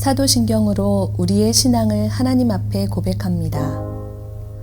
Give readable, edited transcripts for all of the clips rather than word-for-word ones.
사도신경으로 우리의 신앙을 하나님 앞에 고백합니다.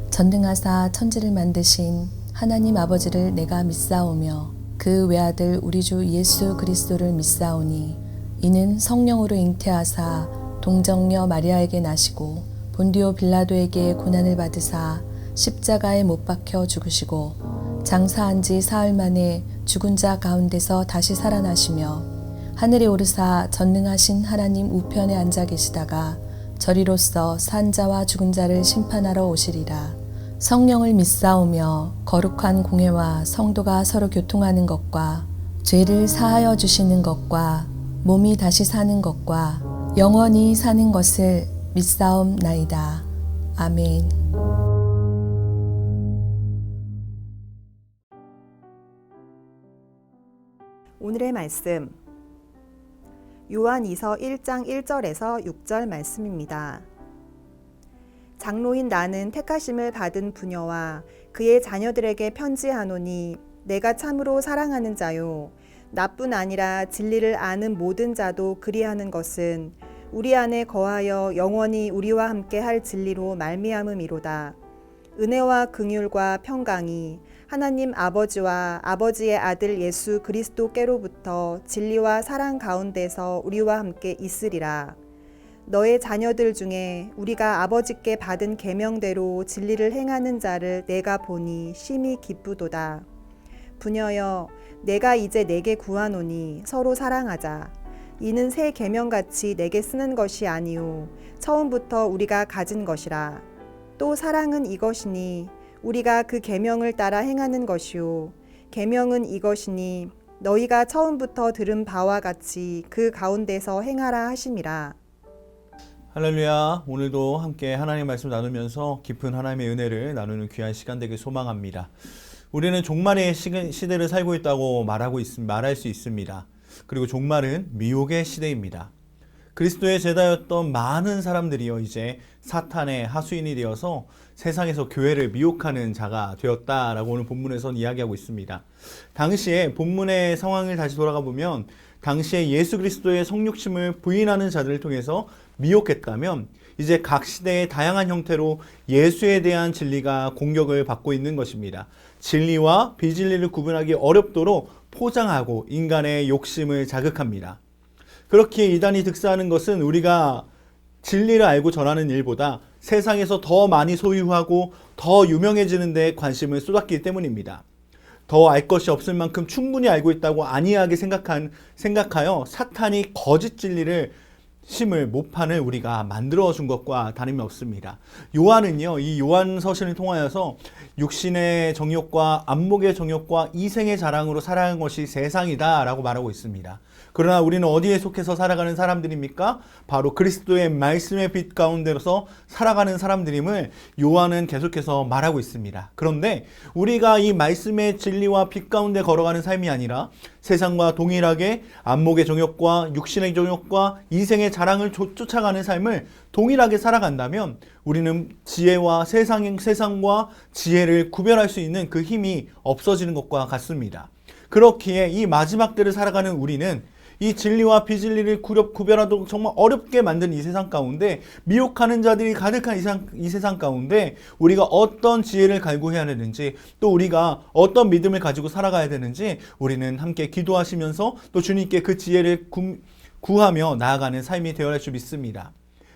전능하사 천지를 만드신 하나님 아버지를 내가 믿사오며 그 외아들 우리 주 예수 그리스도를 믿사오니 이는 성령으로 잉태하사 동정녀 마리아에게 나시고 본디오 빌라도에게 고난을 받으사 십자가에 못 박혀 죽으시고 장사한 지 사흘 만에 죽은 자 가운데서 다시 살아나시며 하늘에 오르사 전능하신 하나님 우편에 앉아 계시다가 저리로서 산 자와 죽은 자를 심판하러 오시리라. 성령을 믿사오며 거룩한 공회와 성도가 서로 교통하는 것과 죄를 사하여 주시는 것과 몸이 다시 사는 것과 영원히 사는 것을 믿사옵나이다. 아멘. 오늘의 말씀 요한2서 1장 1절에서 6절 말씀입니다. 장로인 나는 택하심을 받은 부녀와 그의 자녀들에게 편지하노니 내가 참으로 사랑하는 자요 나뿐 아니라 진리를 아는 모든 자도 그리하는 것은 우리 안에 거하여 영원히 우리와 함께 할 진리로 말미암음이로다. 은혜와 긍휼과 평강이 하나님 아버지와 아버지의 아들 예수 그리스도께로부터 진리와 사랑 가운데서 우리와 함께 있으리라. 너의 자녀들 중에 우리가 아버지께 받은 계명대로 진리를 행하는 자를 내가 보니 심히 기쁘도다. 부녀여, 내가 이제 내게 구하노니 서로 사랑하자. 이는 새 계명같이 내게 쓰는 것이 아니오 처음부터 우리가 가진 것이라. 또 사랑은 이것이니 우리가 그 계명을 따라 행하는 것이요 계명은 이것이니 너희가 처음부터 들은 바와 같이 그 가운데서 행하라 하심이라. 할렐루야. 오늘도 함께 하나님의 말씀 나누면서 깊은 하나님의 은혜를 나누는 귀한 시간 되길 소망합니다. 우리는 종말의 시대를 살고 있다고 말할 수 있습니다. 그리고 종말은 미혹의 시대입니다. 그리스도의 제자였던 많은 사람들이요 이제 사탄의 하수인이 되어서 세상에서 교회를 미혹하는 자가 되었다라고 오늘 본문에서는 이야기하고 있습니다. 당시에 본문의 상황을 다시 돌아가 보면 당시에 예수 그리스도의 성육심을 부인하는 자들을 통해서 미혹했다면 이제 각 시대의 다양한 형태로 예수에 대한 진리가 공격을 받고 있는 것입니다. 진리와 비진리를 구분하기 어렵도록 포장하고 인간의 욕심을 자극합니다. 그렇게 이단이 득세하는 것은 우리가 진리를 알고 전하는 일보다 세상에서 더 많이 소유하고 더 유명해지는 데 관심을 쏟았기 때문입니다. 더 알 것이 없을 만큼 충분히 알고 있다고 안이하게 생각하여 사탄이 거짓 진리를 심을 모판을 우리가 만들어 준 것과 다름이 없습니다. 요한은요, 이 요한 서신을 통하여서 육신의 정욕과 안목의 정욕과 이생의 자랑으로 살아가는 것이 세상이다 라고 말하고 있습니다. 그러나 우리는 어디에 속해서 살아가는 사람들입니까? 바로 그리스도의 말씀의 빛 가운데서 살아가는 사람들임을 요한은 계속해서 말하고 있습니다. 그런데 우리가 이 말씀의 진리와 빛 가운데 걸어가는 삶이 아니라 세상과 동일하게 안목의 정욕과 육신의 정욕과 이생의 자랑을 쫓아가는 삶을 동일하게 살아간다면 우리는 지혜와 세상과 지혜를 구별할 수 있는 그 힘이 없어지는 것과 같습니다. 그렇기에 이 마지막 때를 살아가는 우리는 이 진리와 비진리를 구별하도록 정말 어렵게 만든 이 세상 가운데 미혹하는 자들이 가득한 이 세상 가운데 우리가 어떤 지혜를 갈구해야 되는지 또 우리가 어떤 믿음을 가지고 살아가야 되는지 우리는 함께 기도하시면서 또 주님께 그 지혜를 구하며 나아가는 삶이 되어야 할 줄 믿습니다.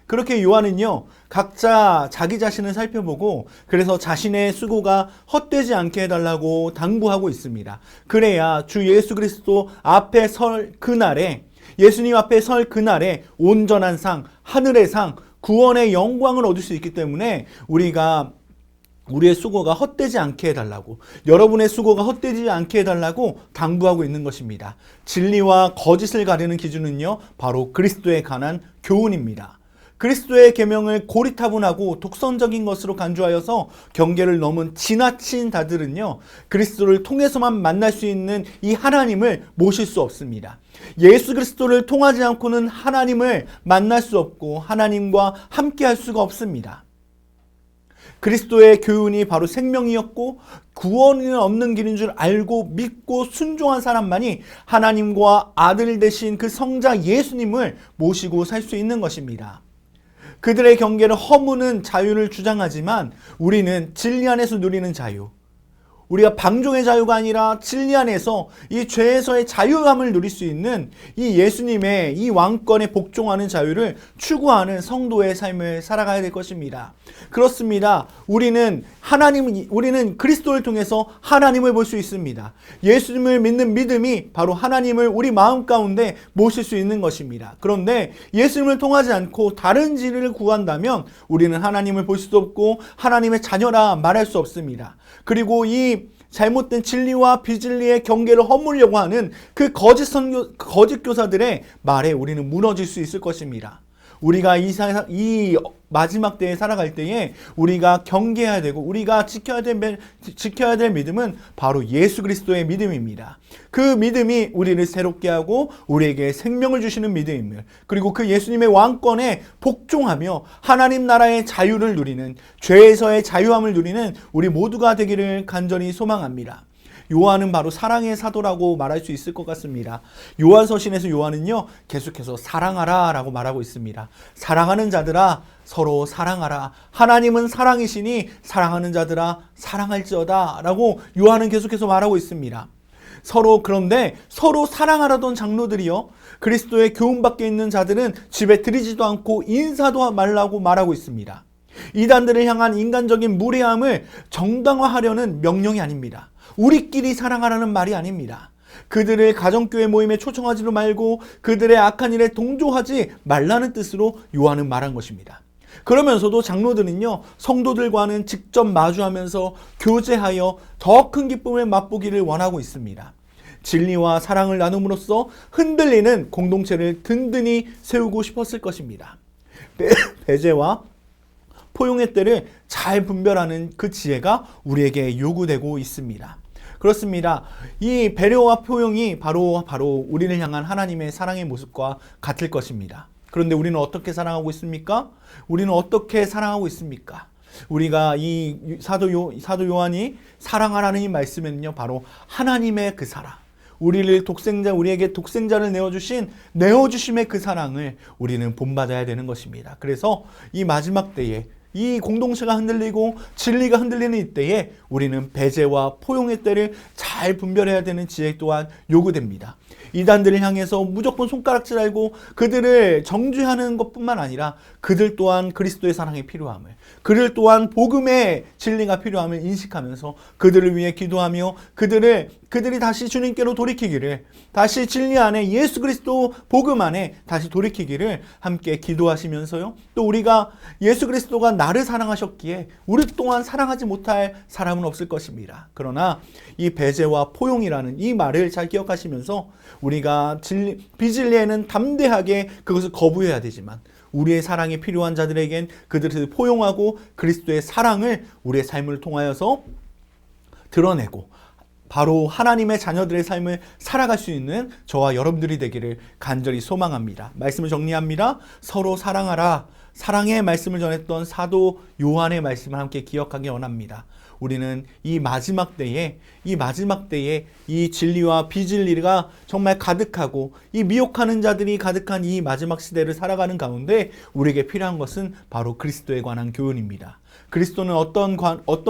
그렇게 요한은요 각자 자기 자신을 살펴보고 그래서 자신의 수고가 헛되지 않게 해달라고 당부하고 있습니다. 그래야 주 예수 그리스도 앞에 설 그날에 예수님 앞에 설 그날에 온전한 상, 하늘의 상, 구원의 영광을 얻을 수 있기 때문에 우리의 수고가 헛되지 않게 해달라고 여러분의 수고가 헛되지 않게 해달라고 당부하고 있는 것입니다. 진리와 거짓을 가리는 기준은요 바로 그리스도에 관한 교훈입니다. 그리스도의 계명을 고리타분하고 독선적인 것으로 간주하여서 경계를 넘은 지나친 자들은요 그리스도를 통해서만 만날 수 있는 이 하나님을 모실 수 없습니다. 예수 그리스도를 통하지 않고는 하나님을 만날 수 없고 하나님과 함께 할 수가 없습니다. 그리스도의 교훈이 바로 생명이었고 구원은 없는 길인 줄 알고 믿고 순종한 사람만이 하나님과 아들 되신 그 성자 예수님을 모시고 살 수 있는 것입니다. 그들의 경계를 허무는 자유를 주장하지만 우리는 진리 안에서 누리는 자유, 우리가 방종의 자유가 아니라 진리 안에서 이 죄에서의 자유함을 누릴 수 있는 이 예수님의 이 왕권에 복종하는 자유를 추구하는 성도의 삶을 살아가야 될 것입니다. 그렇습니다. 우리는 그리스도를 통해서 하나님을 볼 수 있습니다. 예수님을 믿는 믿음이 바로 하나님을 우리 마음 가운데 모실 수 있는 것입니다. 그런데 예수님을 통하지 않고 다른 진리를 구한다면 우리는 하나님을 볼 수도 없고 하나님의 자녀라 말할 수 없습니다. 그리고 이 잘못된 진리와 비진리의 경계를 허물려고 하는 그 거짓 교사들의 말에 우리는 무너질 수 있을 것입니다. 우리가 이 마지막 때에 살아갈 때에 우리가 경계해야 되고 우리가 지켜야 될 믿음은 바로 예수 그리스도의 믿음입니다. 그 믿음이 우리를 새롭게 하고 우리에게 생명을 주시는 믿음입니다. 그리고 그 예수님의 왕권에 복종하며 하나님 나라의 자유를 누리는, 죄에서의 자유함을 누리는 우리 모두가 되기를 간절히 소망합니다. 요한은 바로 사랑의 사도라고 말할 수 있을 것 같습니다. 요한서신에서 요한은요, 계속해서 사랑하라 라고 말하고 있습니다. 사랑하는 자들아 서로 사랑하라. 하나님은 사랑이시니 사랑하는 자들아 사랑할지어다 라고 요한은 계속해서 말하고 있습니다. 그런데 서로 사랑하라던 장로들이요, 그리스도의 교훈 밖에 있는 자들은 집에 들이지도 않고 인사도 말라고 말하고 있습니다. 이단들을 향한 인간적인 무례함을 정당화하려는 명령이 아닙니다. 우리끼리 사랑하라는 말이 아닙니다. 그들을 가정교회 모임에 초청하지도 말고 그들의 악한 일에 동조하지 말라는 뜻으로 요한은 말한 것입니다. 그러면서도 장로들은요, 성도들과는 직접 마주하면서 교제하여 더 큰 기쁨을 맛보기를 원하고 있습니다. 진리와 사랑을 나눔으로써 흔들리는 공동체를 든든히 세우고 싶었을 것입니다. 배제와 포용의 때를 잘 분별하는 그 지혜가 우리에게 요구되고 있습니다. 그렇습니다. 이 배려와 포용이 바로 우리를 향한 하나님의 사랑의 모습과 같을 것입니다. 그런데 우리는 어떻게 사랑하고 있습니까? 우리가 이 사도 요한이 사랑하라는 이 말씀에는요, 바로 하나님의 그 사랑, 우리에게 독생자를 내어주심의 그 사랑을 우리는 본받아야 되는 것입니다. 그래서 이 마지막 때에 이 공동체가 흔들리고 진리가 흔들리는 이때에 우리는 배제와 포용의 때를 잘 분별해야 되는 지혜 또한 요구됩니다. 이단들을 향해서 무조건 손가락질하고 그들을 정죄하는 것뿐만 아니라 그들 또한 그리스도의 사랑이 필요함을, 그들 또한 복음의 진리가 필요함을 인식하면서 그들을 위해 기도하며 그들이 다시 주님께로 돌이키기를, 다시 진리 안에 예수 그리스도 복음 안에 다시 돌이키기를 함께 기도하시면서요, 또 우리가 예수 그리스도가 나를 사랑하셨기에 우리 또한 사랑하지 못할 사람은 없을 것입니다. 그러나 이 배제와 포용이라는 이 말을 잘 기억하시면서 우리가 비진리에는 담대하게 그것을 거부해야 되지만 우리의 사랑이 필요한 자들에겐 그들을 포용하고 그리스도의 사랑을 우리의 삶을 통하여서 드러내고 바로 하나님의 자녀들의 삶을 살아갈 수 있는 저와 여러분들이 되기를 간절히 소망합니다. 말씀을 정리합니다. 서로 사랑하라. 사랑의 말씀을 전했던 사도 요한의 말씀을 함께 기억하기 원합니다. 우리는 이 마지막 때에 이 진리와 비진리가 정말 가득하고 이 미혹하는 자들이 가득한 이 마지막 시대를 살아가는 가운데 우리에게 필요한 것은 바로 그리스도에 관한 교훈입니다. 그리스도는 어떤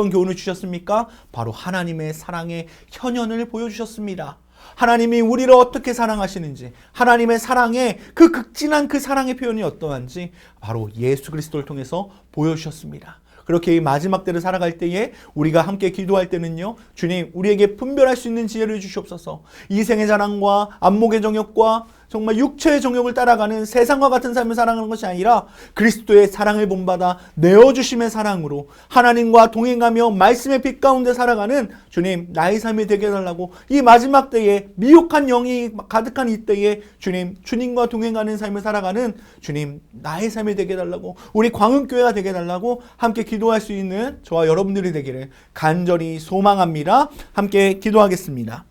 교훈을 주셨습니까? 바로 하나님의 사랑의 현현을 보여주셨습니다. 하나님이 우리를 어떻게 사랑하시는지, 하나님의 사랑의 그 극진한 그 사랑의 표현이 어떠한지 바로 예수 그리스도를 통해서 보여주셨습니다. 그렇게 이 마지막 때를 살아갈 때에 우리가 함께 기도할 때는요, 주님 우리에게 분별할 수 있는 지혜를 주시옵소서. 이생의 자랑과 안목의 정욕과 정말 육체의 정욕을 따라가는 세상과 같은 삶을 살아가는 것이 아니라 그리스도의 사랑을 본받아 내어주심의 사랑으로 하나님과 동행하며 말씀의 빛 가운데 살아가는 주님 나의 삶이 되게 해달라고, 이 마지막 때에 미혹한 영이 가득한 이 때에 주님과 동행하는 삶을 살아가는 주님 나의 삶이 되게 해달라고, 우리 광흥교회가 되게 해달라고 함께 기도할 수 있는 저와 여러분들이 되기를 간절히 소망합니다. 함께 기도하겠습니다.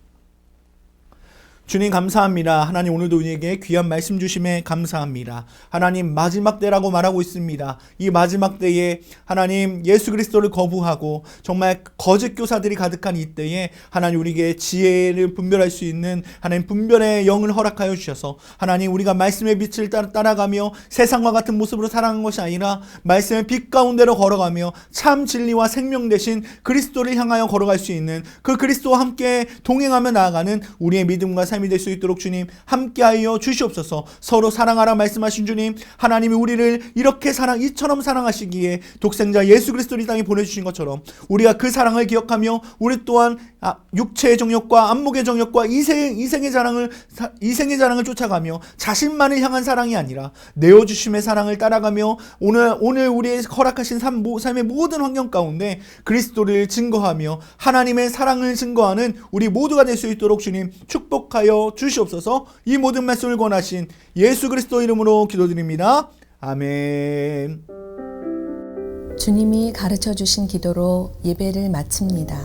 주님 감사합니다. 하나님 오늘도 우리에게 귀한 말씀 주심에 감사합니다. 하나님 마지막 때라고 말하고 있습니다. 이 마지막 때에 하나님 예수 그리스도를 거부하고 정말 거짓 교사들이 가득한 이 때에 하나님 우리에게 지혜를 분별할 수 있는 하나님 분별의 영을 허락하여 주셔서 하나님 우리가 말씀의 빛을 따라가며 세상과 같은 모습으로 살아가는 것이 아니라 말씀의 빛 가운데로 걸어가며 참 진리와 생명 되신 그리스도를 향하여 걸어갈 수 있는 그 그리스도와 함께 동행하며 나아가는 우리의 믿음과 삶이 될 수 있도록 주님 함께하여 주시옵소서. 서로 사랑하라 말씀하신 주님, 하나님이 우리를 이렇게 이처럼 사랑하시기에 독생자 예수 그리스도를 이 땅에 보내주신 것처럼 우리가 그 사랑을 기억하며 우리 또한 육체의 정욕과 안목의 정욕과 이생의 자랑을 쫓아가며 자신만을 향한 사랑이 아니라 내어주심의 사랑을 따라가며 오늘 우리의 허락하신 삶의 모든 환경 가운데 그리스도를 증거하며 하나님의 사랑을 증거하는 우리 모두가 될 수 있도록 주님 축복하여 주시옵소서. 이 모든 말씀을 권하신 예수 그리스도 이름으로 기도드립니다. 아멘. 주님이 가르쳐 주신 기도로 예배를 마칩니다.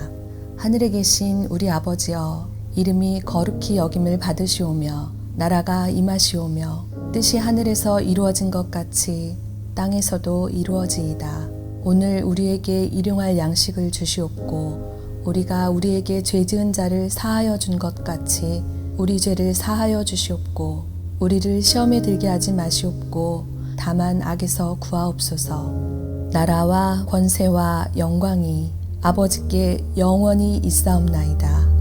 하늘에 계신 우리 아버지여, 이름이 거룩히 여김을 받으시오며 나라가 임하시오며 뜻이 하늘에서 이루어진 것 같이 땅에서도 이루어지이다. 오늘 우리에게 일용할 양식을 주시옵고 우리가 우리에게 죄 지은 자를 사하여 준 것 같이 우리 죄를 사하여 주시옵고 우리를 시험에 들게 하지 마시옵고 다만 악에서 구하옵소서. 나라와 권세와 영광이 아버지께 영원히 있사옵나이다.